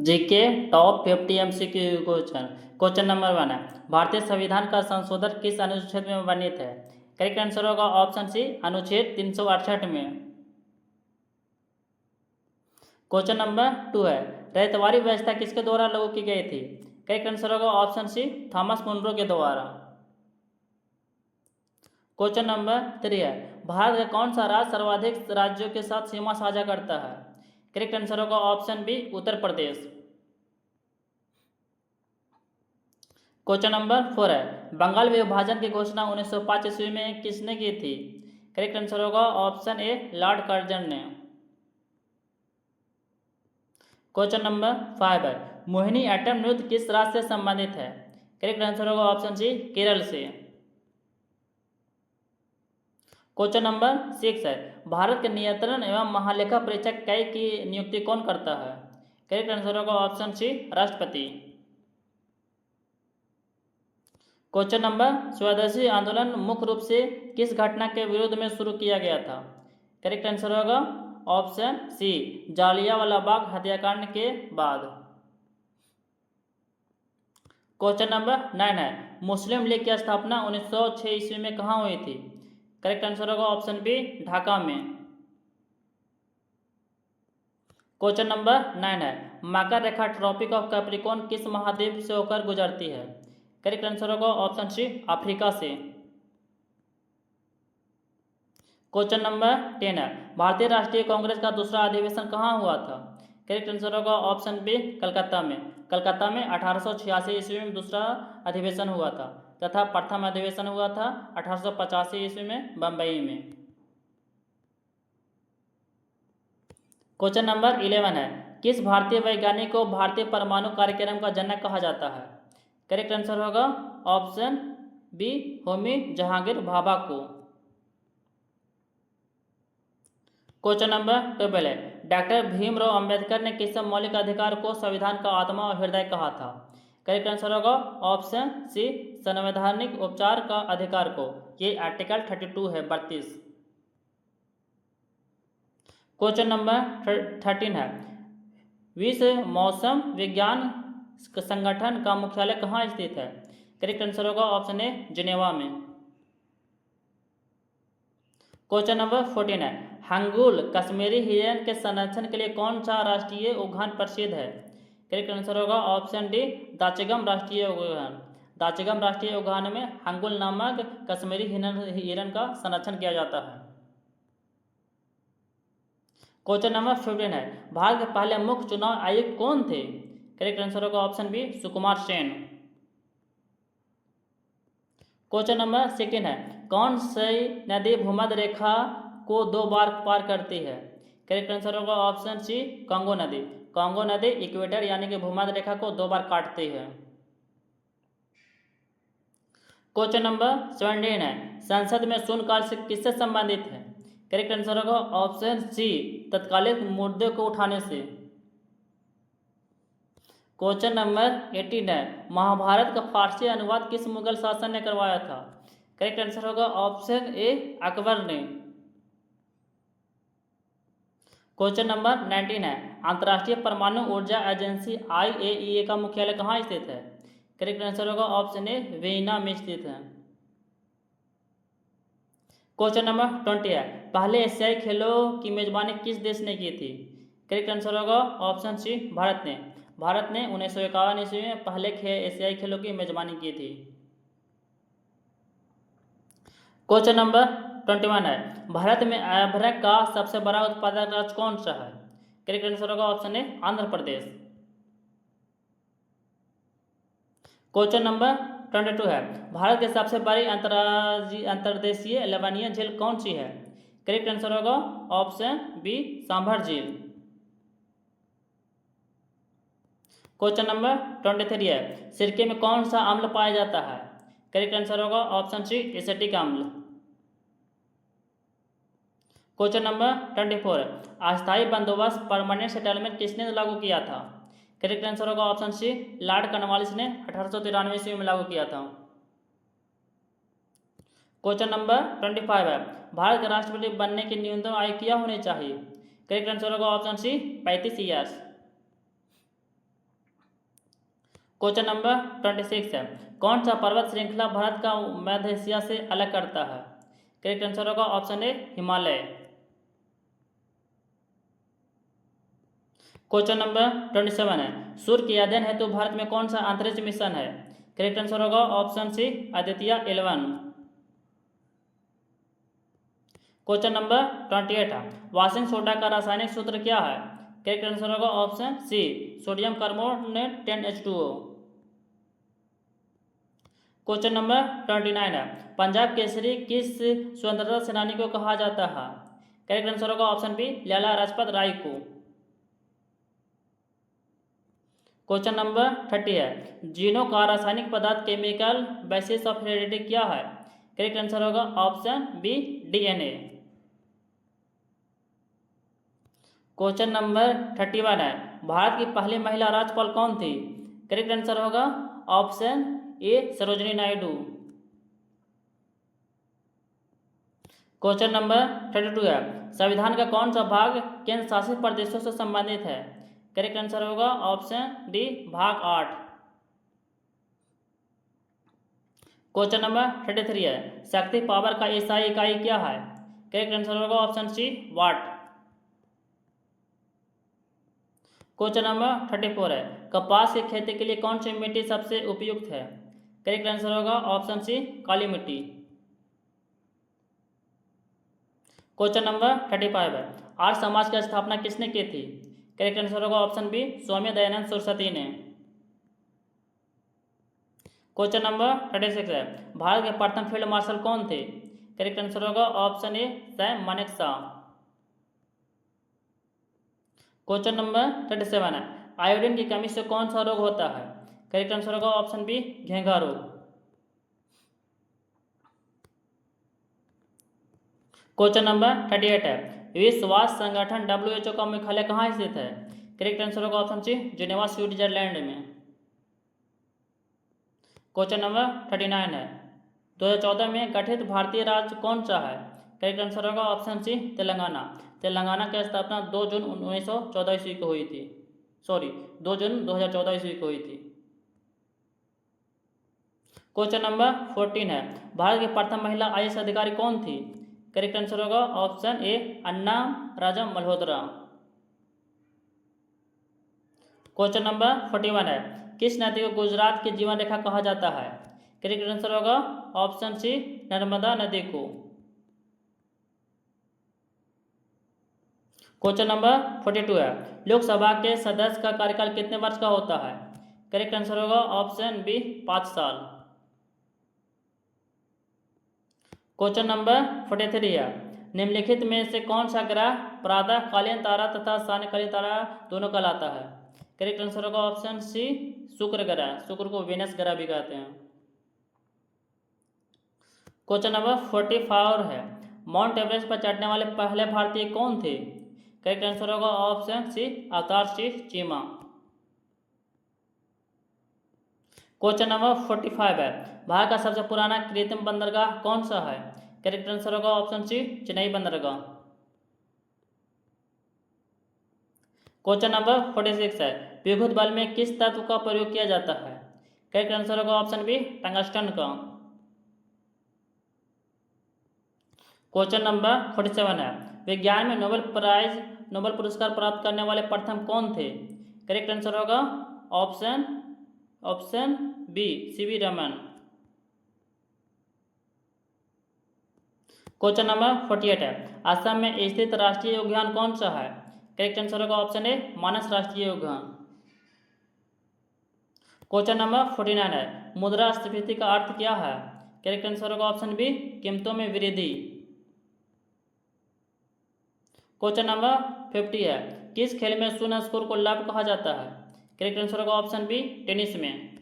GK top 50 MCQ question. Question number 1 है, भारतीय संविधान का संशोधन किस अनुच्छेद में वर्णित है? करेक्ट आंसर होगा ऑप्शन सी, अनुच्छेद 368 में। क्वेश्चन नंबर 2 है, रैयतवाड़ी व्यवस्था किसके द्वारा लागू की गई थी? करेक्ट आंसर होगा ऑप्शन सी, थॉमस मुनरो के द्वारा। क्वेश्चन नंबर 3 है, भारत का कौन सा राज्य सर्वाधिक राज्यों के साथ सीमा साझा करता है? करेक्ट आंसर होगा option B, Uttar Pradesh. Question number 4 है, बंगाल विभाजन की घोषणा 1905 ईस्वी में किसने की थी? करेक्ट आंसर होगा ऑप्शन ए, लॉर्ड कर्जन ने। क्वेश्चन नंबर 5 है, मोहिनी एटम युद्ध किस राज्य से संबंधित है? करेक्ट आंसर होगा ऑप्शन सी, केरल से। क्वेश्चन नंबर 6 है, भारत के नियंत्रण एवं महालेखा परीक्षक कई की नियुक्ति कौन करता है? करेक्ट आंसर होगा ऑप्शन सी, राष्ट्रपति। क्वेश्चन नंबर, स्वदेशी आंदोलन मुख्य रूप से किस घटना के विरुद्ध में शुरू किया गया था? करेक्ट आंसर होगा ऑप्शन सी, जालियांवाला बाग हत्याकांड के बाद। क्वेश्चन नंबर 9 है, मुस्लिम लीग की स्थापना 1906 ईस्वी में कहाँ हुई थी? करेक्ट आंसर होगा ऑप्शन बी, ढाका में। क्वेश्चन नंबर 9 है, मकर रेखा ट्रॉपिक ऑफ कैप्रिकॉर्न किस महाद्वीप से होकर गुजरती है? करेक्ट आंसर होगा ऑप्शन सी, अफ्रीका से। क्वेश्चन नंबर 10 है, भारतीय राष्ट्रीय कांग्रेस का दूसरा अधिवेशन कहाँ हुआ था? करेक्ट आंसर होगा ऑप्शन बी, कलकत्ता में। कलकत्ता में 1886 ईस्वी में दूसरा अधिवेशन हुआ था तथा प्रथम अधिवेशन हुआ था 1885 ईस्वी में बम्बई में। क्वेश्चन नंबर 11 है, किस भारतीय वैज्ञानिक को भारतीय परमाणु कार्यक्रम का जनक कहा जाता है? करेक्ट आंसर होगा ऑप्शन बी, होमी जहांगीर भाभा को। क्वेश्चन नंबर 12 है, डॉक्टर भीमराव अंबेडकर ने किस मौलिक अधिकार को संविधान का आत्मा और हृदय कहा था? करेक्ट आंसर होगा ऑप्शन सी, संवैधानिक उपचार का अधिकार को। ये आर्टिकल 32 है, 32। क्वेश्चन नंबर 13 है, विश्व मौसम विज्ञान संगठन का मुख्यालय कहाँ स्थित है? करेक्ट आंसर होगा ऑप्शन ए, जिनेवा में। क्वेश्चन नंबर 14 है, हंगुल कश्मीरी हिरन के संरक्षण के लिए कौन सा राष्ट्रीय उद्यान प्रसिद्ध है? करेक्ट आंसर होगा ऑप्शन डी, दाचिगम राष्ट्रीय उद्यान। दाचिगम राष्ट्रीय उद्यान में हंगुल नामक कश्मीरी हिरन का संरक्षण किया जाता है। क्वेश्चन नंबर 15 है, भारत के पहले मुख्य चुनाव आयुक्त कौन थे? करेक्ट आंसर होगा option B, Sukumar Sen. Question number 16 है, कौन सी नदी भूमध्य रेखा को 2 बार पार करती है? करेक्ट आंसर होगा ऑप्शन सी, कांगो नदी। कांगो नदी इक्वेटर यानी कि भूमध्य रेखा को 2 बार काटती है। क्वेश्चन नंबर 17 है, संसद में शून्यकाल से किससे संबंधित है? करेक्ट आंसर होगा ऑप्शन सी, तत्कालिक मुद्दे को उठाने से। क्वेश्चन नंबर 18 है, महाभारत का फारसी अनुवाद किस मुगल शासक ने करवाया था? करेक्ट आंसर होगा ऑप्शन ए, अकबर ने। क्वेश्चन नंबर 19 है, अंतर्राष्ट्रीय परमाणु ऊर्जा एजेंसी IAEA का मुख्यालय कहाँ स्थित है? करेक्ट आंसर होगा ऑप्शन ए, वियना में स्थित है। क्वेश्चन नंबर 20 है, पहले एशियाई खेलों की मेजबानी किस देश ने की थी? करेक्ट आंसर होगा ऑप्शन सी, भारत ने। भारत ने 1951 ईस्वी में पहले एशियाई खेलों की मेजबानी की थी। क्वेश्चन नंबर 21 है, भारत में अभ्रक का सबसे बड़ा उत्पादक राज्य कौन सा है? करेक्ट आंसर होगा ऑप्शन ए, आंध्र प्रदेश। क्वेश्चन नंबर 22 है, भारत की सबसे बड़ी अंतर्देशीय लवणीय झील कौन सी है? करेक्ट आंसर होगा ऑप्शन बी, सांभर झील। क्वेश्चन नंबर 23 है, सिरके में कौन सा अम्ल पाया जाता है? करेक्ट आंसर होगा ऑप्शन सी, एसिटिक अम्ल। क्वेश्चन नंबर 24 है, अस्थायी बंदोबस्त परमानेंट सेटलमेंट किसने लागू किया था? करेक्ट आंसर होगा ऑप्शन सी, लॉर्ड कॉर्नवालिस ने 1893 ईस्वी में लागू किया था। क्वेश्चन नंबर 25 है, भारत के राष्ट्रपति बनने की न्यूनतम आयु क्या होनी चाहिए? करेक्ट आंसर होगा option C, 35 years. Question number 26 है, कौन सा पर्वत श्रृंखला भारत का मध्य एशिया से अलग करता है? करेक्ट आंसर होगा ऑप्शन ए हिमालय। क्वेश्चन नंबर 27 है, सूर्य के अध्ययन हेतु भारत में कौन सा अंतरिक्ष मिशन है? करेक्ट आंसर होगा option C Aditya 11। Question number 28 है, वाशिंग सोडा का रासायनिक सूत्र क्या है? करेक्ट आंसर होगा option C sodium carbonate 10H2O। Question number 29 है, पंजाब केसरी किस स्वतंत्रता सेनानी को कहा जाता है? करेक्ट आंसर होगा ऑप्शन बी लाला लाजपत राय को। क्वेश्चन नंबर 30 है, जीनों का रासायनिक पदार्थ केमिकल बेसिस ऑफ हेरेडिटी क्या है? करेक्ट आंसर होगा option B DNA। Question number 31 है, भारत की पहली महिला राज्यपाल कौन थी? करेक्ट आंसर होगा option A Sarojini Naidu. Question number 32 है, संविधान का कौन सा भाग केंद्र शासित प्रदेशों से संबंधित है? करेक्ट आंसर होगा ऑप्शन डी भाग 8। क्वेश्चन नंबर 33 है, शक्ति पावर का SI इकाई क्या है? करेक्ट आंसर होगा ऑप्शन सी वाट। क्वेश्चन नंबर 34 है, कपास की खेती के लिए कौन सी मिट्टी सबसे उपयुक्त है? करेक्ट आंसर होगा ऑप्शन सी काली मिट्टी। क्वेश्चन नंबर 35 है, आर्य समाज की स्थापना किसने की थी? करेक्ट आंसर होगा ऑप्शन बी स्वामी दयानंद सरस्वती ने। क्वेश्चन नंबर 36 है, भारत के प्रथम फील्ड मार्शल कौन थे? करेक्ट आंसर होगा ऑप्शन ए सैम मानेकशॉ। क्वेश्चन नंबर 37 है, आयोडीन की कमी से कौन सा रोग होता है? करेक्ट आंसर होगा ऑप्शन बी घेंघा रोग। क्वेश्चन नंबर 38 है, विश्व स्वास्थ्य संगठन WHO का मुख्यालय कहाँ स्थित है? करेक्ट आंसर होगा ऑप्शन सी जिनेवा स्विट्जरलैंड में। क्वेश्चन नंबर 39 है, 2014 में गठित भारतीय राज्य कौन सा है? करेक्ट आंसर होगा ऑप्शन सी तेलंगाना। तेलंगाना की स्थापना 2 जून 1914 ईस्वी को हुई थी, 2 जून 2014 ईस्वी को हुई थी। क्वेश्चन नंबर 14 है, भारत की प्रथम महिला IAS अधिकारी कौन थी? करेक्ट आंसर होगा ऑप्शन ए अन्ना राजा मल्होत्रा। क्वेश्चन नंबर 41 है, किस नदी को गुजरात की जीवन रेखा कहा जाता है? करेक्ट आंसर होगा ऑप्शन सी नर्मदा नदी को। क्वेश्चन नंबर 42 है, लोकसभा के सदस्य का कार्यकाल कितने वर्ष का होता है? करेक्ट आंसर होगा ऑप्शन बी 5 साल। क्वेश्चन नंबर 43 है, निम्नलिखित में से कौन सा ग्रह प्रातःकालीन तारा तथा सायंकालीन तारा दोनों कहलाता है? करेक्ट आंसर होगा ऑप्शन सी शुक्र ग्रह, शुक्र को वेनस ग्रह भी कहते हैं। क्वेश्चन नंबर 44 है, माउंट एवरेस्ट पर चढ़ने वाले पहले भारतीय कौन थे? करेक्ट आंसर होगा ऑप्शन सी अवतार सिंह चीमा। क्वेश्चन नंबर 45 है, भारत का सबसे पुराना कृत्रिम बंदरगाह कौन सा है? करेक्ट आंसर होगा ऑप्शन सी चेन्नई बंदरगाह। क्वेश्चन नंबर 46 है, विद्युत बल में किस तत्व का प्रयोग किया जाता है? करेक्ट आंसर होगा ऑप्शन बी टंगस्टन का। क्वेश्चन नंबर 47 है, विज्ञान में नोबेल पुरस्कार प्राप्त करने वाले प्रथम कौन थे? करेक्ट आंसर होगा option B CV Raman. Question number 48 है, असम में स्थित राष्ट्रीय उद्यान कौन सा है? करेक्ट आंसर होगा ऑप्शन ए मानस राष्ट्रीय उद्यान। क्वेश्चन नंबर 49 है, मुद्रास्फीति का अर्थ क्या है? करेक्ट आंसर होगा ऑप्शन बी कीमतों में वृद्धि। क्वेश्चन नंबर 50 है, किस खेल में शून्य स्कोर को लाभ कहा जाता है? करेक्ट आंसर होगा ऑप्शन बी टेनिस में।